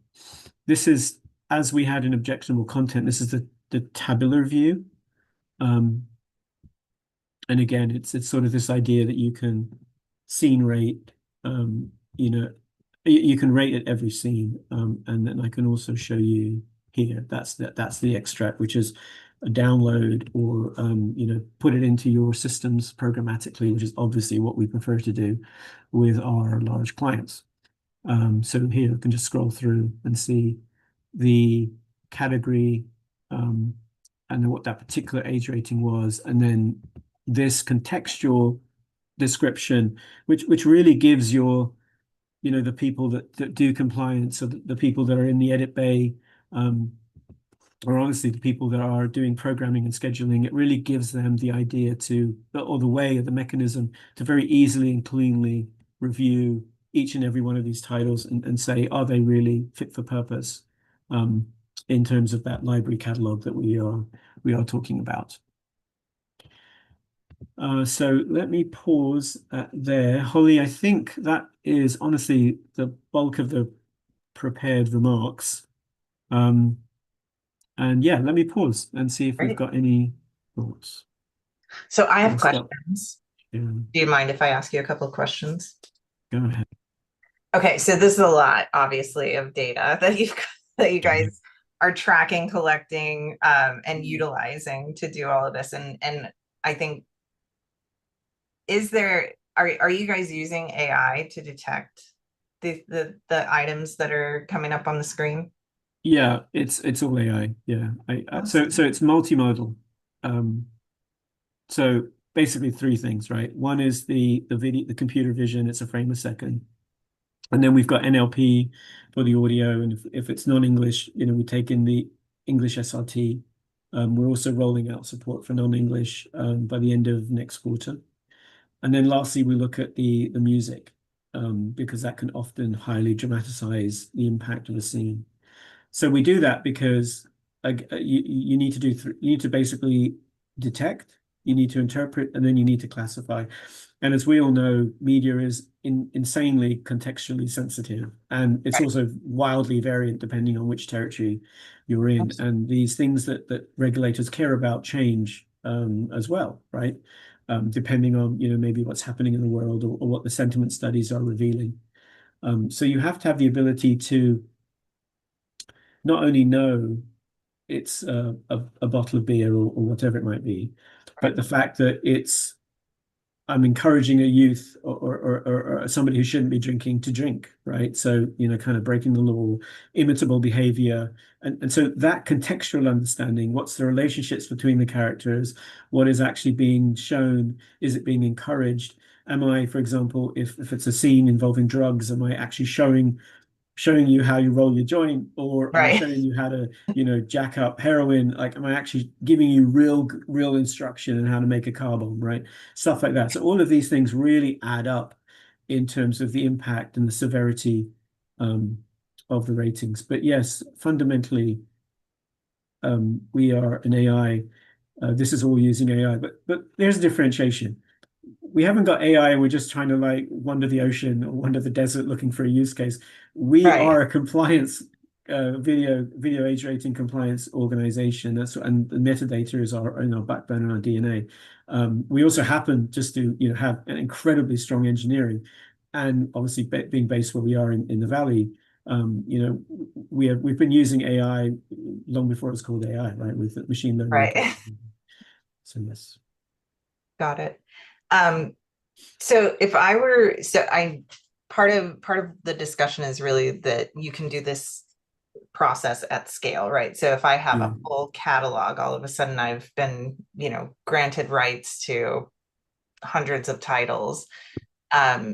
This is, as we had in objectionable content, this is the tabular view. And again, it's sort of this idea that you can scene rate, you can rate at every scene. And then I can also show you here, that's the extract, which is a download or, put it into your systems programmatically, which is obviously what we prefer to do with our large clients. So here I can just scroll through and see the category, and then what that particular age rating was, and then this contextual description, which really gives your, the people that do compliance, or the people that are in the edit bay, or honestly the people that are doing programming and scheduling. It really gives them the idea or the way, or the mechanism to very easily and cleanly review each and every one of these titles and say, are they really fit for purpose? In terms of that library catalog that we are talking about. So let me pause there. Holly, I think that is honestly the bulk of the prepared remarks. And yeah, let me pause and see if we've got any thoughts. So I have questions. Yeah. Do you mind if I ask you a couple of questions? Go ahead. Okay, so this is a lot, obviously, of data that you guys are tracking, collecting, and utilizing to do all of this. And I think, are you guys using AI to detect the items that are coming up on the screen? Yeah, it's all AI. Yeah, so it's multimodal. So basically 3 things, right? One is the video, the computer vision. It's a frame a second. And then we've got NLP for the audio, and if it's non-English, we take in the English SRT. We're also rolling out support for non-English by the end of next quarter. And then lastly, we look at the music, because that can often highly dramatize the impact of a scene. So we do that because you need to basically detect, you need to interpret, and then you need to classify. And as we all know, media is insanely contextually sensitive, and it's also wildly variant depending on which territory you're in. Absolutely. And these things that regulators care about change as well, right? Depending on maybe what's happening in the world, or what the sentiment studies are revealing. So you have to have the ability to not only know it's a bottle of beer or whatever it might be, but the fact that I'm encouraging a youth or somebody who shouldn't be drinking to drink, right? So, kind of breaking the law, imitable behavior. And so that contextual understanding, what's the relationships between the characters, what is actually being shown, is it being encouraged? Am I, for example, if it's a scene involving drugs, am I actually showing you how you roll your joint, or am I showing you how to, jack up heroin? Like, am I actually giving you real instruction on how to make a car bomb, right? Stuff like that. So all of these things really add up in terms of the impact and the severity of the ratings. But yes, fundamentally, we are an AI. This is all using AI, but there's a differentiation. We haven't got AI and we're just trying to wander the ocean or wander the desert looking for a use case. We are a compliance video age rating compliance organization. And the metadata is our backbone and our DNA. We also happen just to have an incredibly strong engineering. and obviously being based where we are in the Valley, you know, we've been using AI long before it was called AI, right? With machine learning. Right. So yes. Got it. So if I were, so I, part of the discussion is really that you can do this process at scale, right? So if I have a full catalog, all of a sudden I've been, you know, granted rights to hundreds of titles. How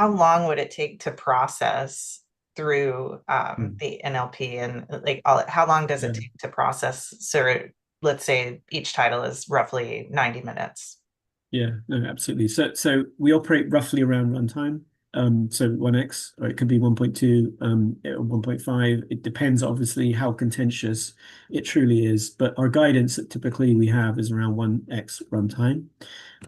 long would it take to process through the NLP, and like how long does it take to process? So let's say each title is roughly 90 minutes. Yeah, no, absolutely. So we operate roughly around runtime. So 1x, or it could be 1.2, 1.5. It depends, obviously, how contentious it truly is. But our guidance that typically we have is around 1x runtime.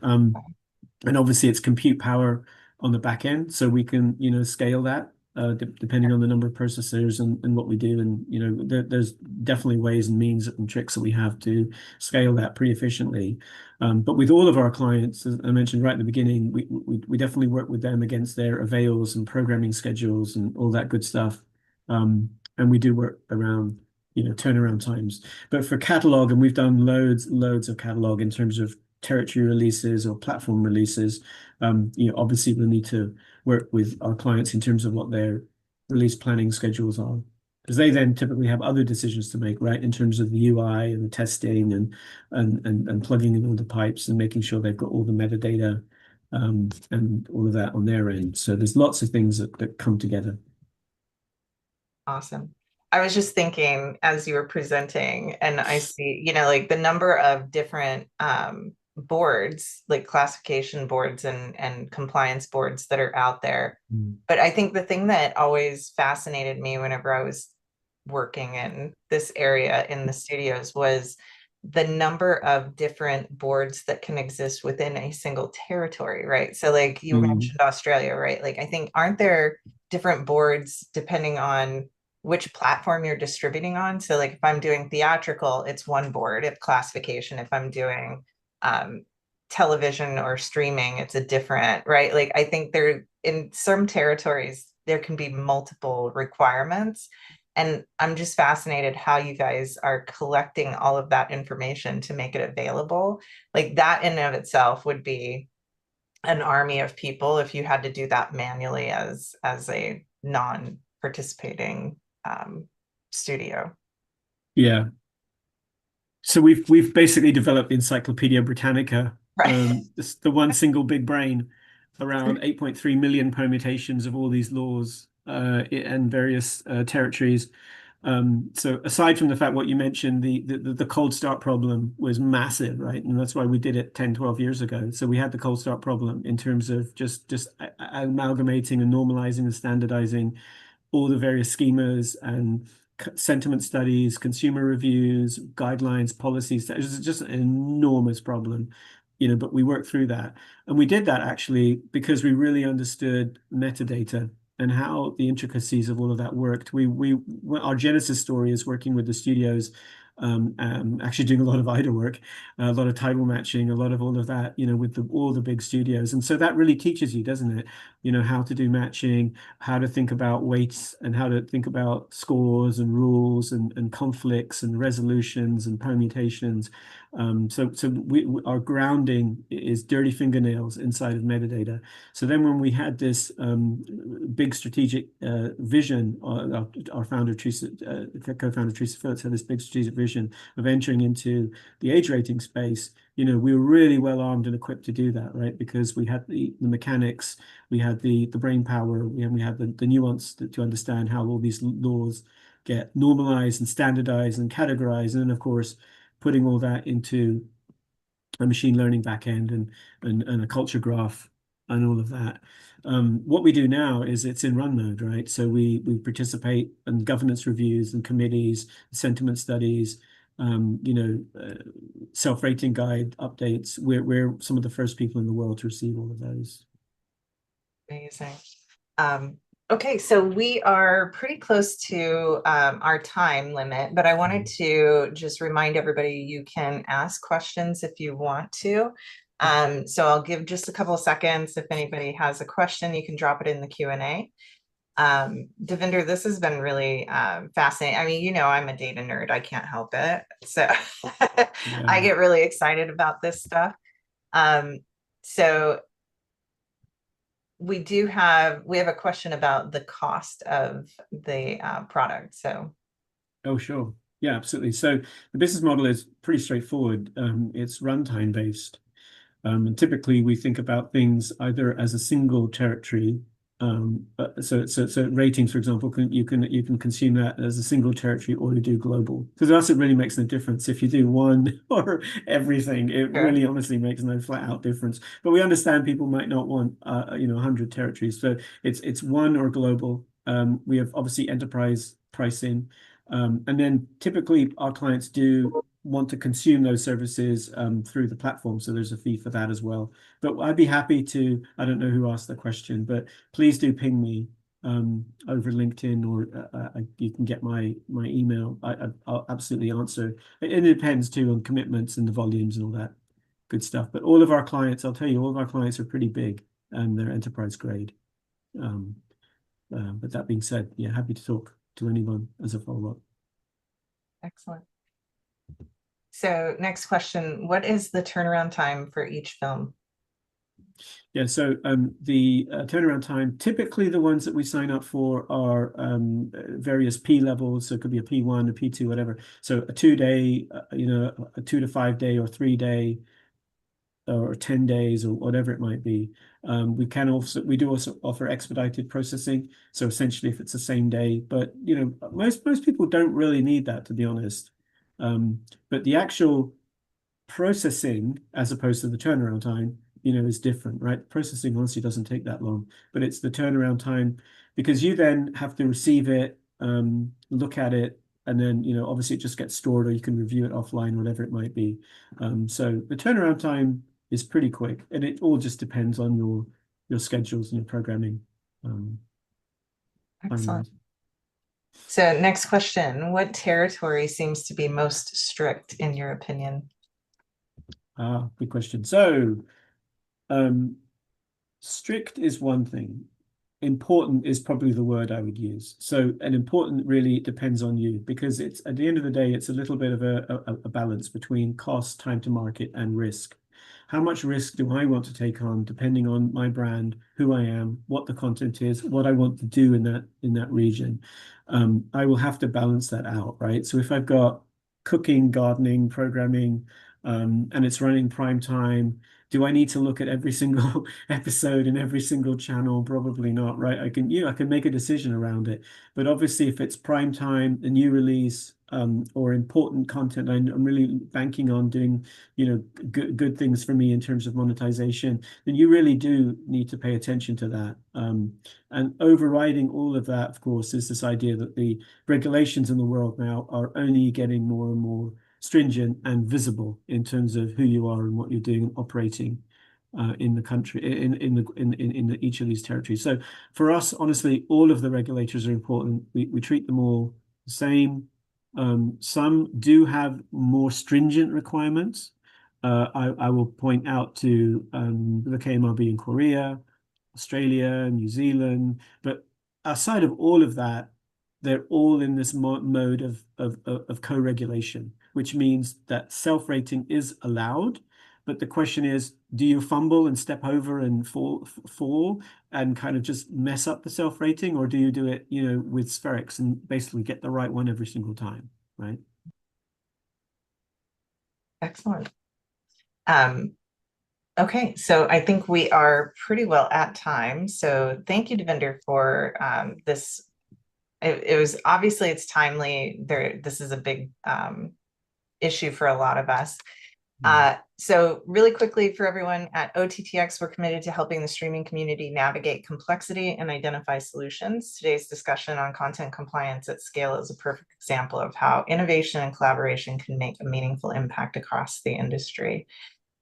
And obviously it's compute power on the back end, so we can, you know, scale that depending on the number of processors and what we do. And, you know, there's definitely ways and means and tricks that we have to scale that pretty efficiently. But with all of our clients, as I mentioned right at the beginning, we definitely work with them against their avails and programming schedules and all that good stuff. And we do work around, you know, turnaround times. But for catalog, and we've done loads of catalog in terms of territory releases or platform releases, you know, obviously we'll need to work with our clients in terms of what their release planning schedules are, because they then typically have other decisions to make, right, in terms of the UI and the testing and plugging in all the pipes and making sure they've got all the metadata and all of that on their end. So there's lots of things that come together. Awesome. I was just thinking as you were presenting, and I see, you know, like the number of different boards, like classification boards and compliance boards that are out there. But I think the thing that always fascinated me whenever I was working in this area in the studios was the number of different boards that can exist within a single territory, right? So like you mentioned Australia, right? Like I think, aren't there different boards depending on which platform you're distributing on? So like if I'm doing theatrical, it's one board of classification. If I'm doing television or streaming, it's a different, right? Like I think there, in some territories, there can be multiple requirements. And I'm just fascinated how you guys are collecting all of that information to make it available. Like that in and of itself would be an army of people if you had to do that manually as a non-participating studio. Yeah. So we've basically developed the Encyclopedia Britannica, Right. the one single big brain around 8.3 million permutations of all these laws and various territories. So aside from the fact what you mentioned, the cold start problem was massive, right? And that's why we did it 10, 12 years ago. So we had the cold start problem in terms of just amalgamating and normalizing and standardizing all the various schemas and sentiment studies, consumer reviews, guidelines, policies. It was just an enormous problem, you know, but we worked through that. And we did that actually because we really understood metadata and how the intricacies of all of that worked. Our genesis story is working with the studios, actually doing a lot of IDA work, a lot of title matching, a lot of all of that, you know, with all the big studios. And so that really teaches you, doesn't it? You know, how to do matching, how to think about weights, and how to think about scores and rules and conflicts and resolutions and permutations. So our grounding is dirty fingernails inside of metadata. So then when we had this big strategic vision, our founder, co-founder Teresa Phillips, had this big strategic vision of entering into the age rating space. You know, we were really well armed and equipped to do that, right? Because we had the mechanics, we had the brain power, we had the nuance to understand how all these laws get normalized and standardized and categorized, and then of course putting all that into a machine learning backend and a culture graph and all of that. What we do now is it's in run mode, right? So we participate in governance reviews and committees, sentiment studies, you know, self-rating guide updates. We're some of the first people in the world to receive all of those. Amazing. Okay, so we are pretty close to our time limit, but I wanted to just remind everybody you can ask questions if you want to. So I'll give just a couple of seconds. If anybody has a question, you can drop it in the Q&A. Davinder, this has been really fascinating. I mean, you know, I'm a data nerd. I can't help it. So I get really excited about this stuff. So we have a question about the cost of the product. So. Oh, sure. Yeah, absolutely. So the business model is pretty straightforward. It's runtime based. And typically we think about things either as a single territory. So ratings, for example, you can consume that as a single territory, or you do global. So that's, it really makes no difference if you do one or everything. It really honestly makes no flat out difference. But we understand people might not want 100 territories. So it's one or global. We have obviously enterprise pricing. And then typically our clients do want to consume those services through the platform. So there's a fee for that as well. But I'd be happy to, I don't know who asked the question, but please do ping me over LinkedIn, or you can get my email. I'll absolutely answer. It depends too on commitments and the volumes and all that good stuff. But all of our clients, I'll tell you, all of our clients are pretty big and they're enterprise grade. But that being said, yeah, happy to talk to anyone as a follow-up. Excellent. So next question, what is the turnaround time for each film? Yeah, so the turnaround time, typically the ones that we sign up for are various P levels. So it could be a P1, a P2, whatever. So a 2-day, a 2 to 5 day or 3 day or 10 days or whatever it might be. We do also offer expedited processing. So essentially if it's the same day, but most people don't really need that, to be honest. But the actual processing, as opposed to the turnaround time, is different, right? Processing honestly doesn't take that long, but it's the turnaround time, because you then have to receive it, look at it, and then obviously it just gets stored, or you can review it offline, whatever it might be. So the turnaround time is pretty quick, and it all just depends on your schedules and your programming. Excellent. So next question, what territory seems to be most strict in your opinion? Good question. So strict is one thing. Important is probably the word I would use. So, and important really depends on you, because it's, at the end of the day, it's a little bit of a balance between cost, time to market, and risk. How much risk do I want to take on, depending on my brand, who I am, what the content is, what I want to do in that region. I will have to balance that out, right? So if I've got cooking, gardening, programming, and it's running prime time, do I need to look at every single episode in every single channel? Probably not, right? I can make a decision around it. But obviously, if it's prime time, a new release, or important content, I'm really banking on doing, good things for me in terms of monetization, then you really do need to pay attention to that. And overriding all of that, of course, is this idea that the regulations in the world now are only getting more and more stringent and visible in terms of who you are and what you're doing and operating in the country, in each of these territories. So for us, honestly, all of the regulators are important. We treat them all the same. Some do have more stringent requirements. I will point out to the KMRB in Korea, Australia, New Zealand, but outside of all of that, they're all in this mode of co-regulation, which means that self-rating is allowed. But the question is, do you fumble and step over and fall and kind of just mess up the self-rating, or do you do it, with Spherex and basically get the right one every single time, right? Excellent. Okay, so I think we are pretty well at time. So thank you, Davinder, for this. It was obviously, it's timely. This is a big issue for a lot of us. So really quickly for everyone at OTT.X, we're committed to helping the streaming community navigate complexity and identify solutions. Today's discussion on content compliance at scale is a perfect example of how innovation and collaboration can make a meaningful impact across the industry.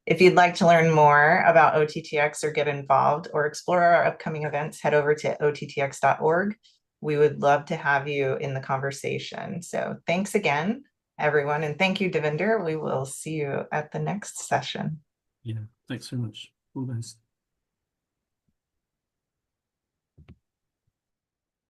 If you'd like to learn more about OTT.X or get involved or explore our upcoming events, head over to OTT.X.org. We would love to have you in the conversation. So thanks again, everyone. And thank you, Davinder. We will see you at the next session. Yeah. Thanks so much. All the best.